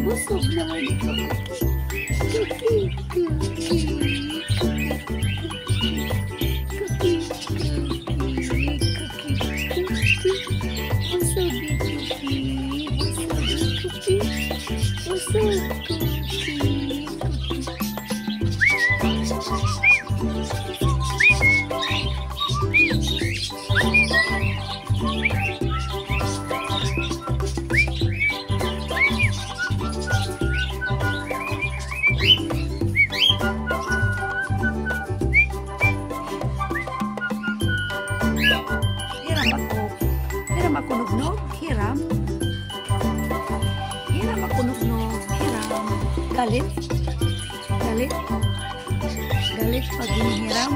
Busog naman ito. Hiram ako nugnog, hiram ako nugnog, hiram. Galit pag hinihiram.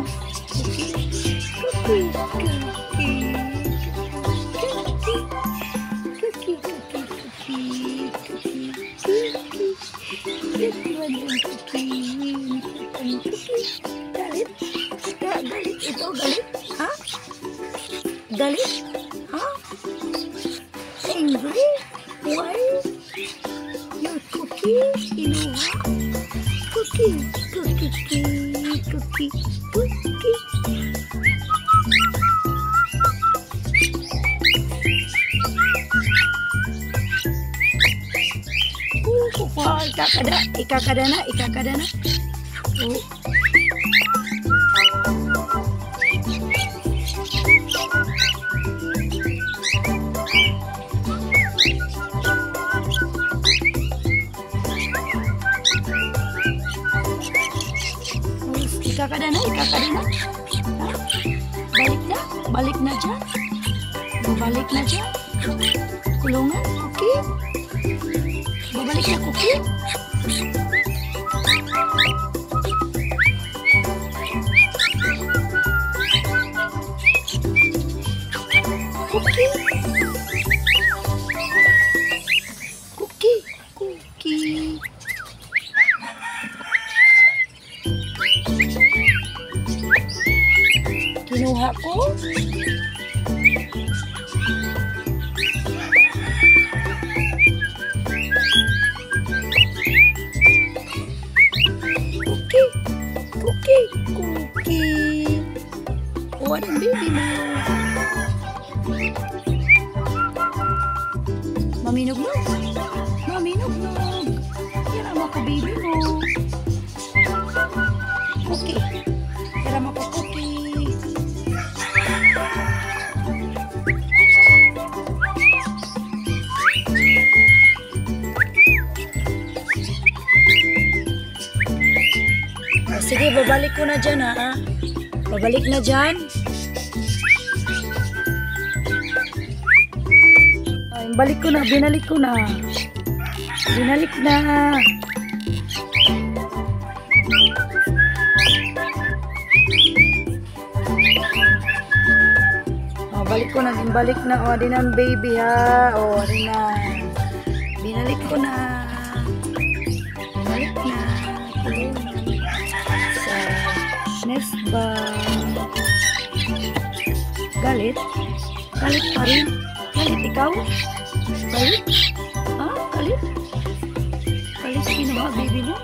Galit ito, galit, ha? Galit, ha? Angry? Why? Your cookie? Inuha? Cookie. Ikakada na. Oh. Ikakada na. Balik na dyan. Babalik na dyan. Kulungan, cookie. Babalik na, cookie. Cookie. Kinuha ko. Cookie. What a baby mo. Maminog. Hiram ako baby mo. Cookie. Hiram ako cookie. Sige, babalik ko na dyan, ha? Babalik na dyan. Ay, balik ko na, binalik na. Oh, balik na. O, di na, baby, ha? O, di na. Binalik ko na. Next ba? Galit pa rin. Galit ikaw? Galit? Ha? Galit? Galit kinuha, baby mo?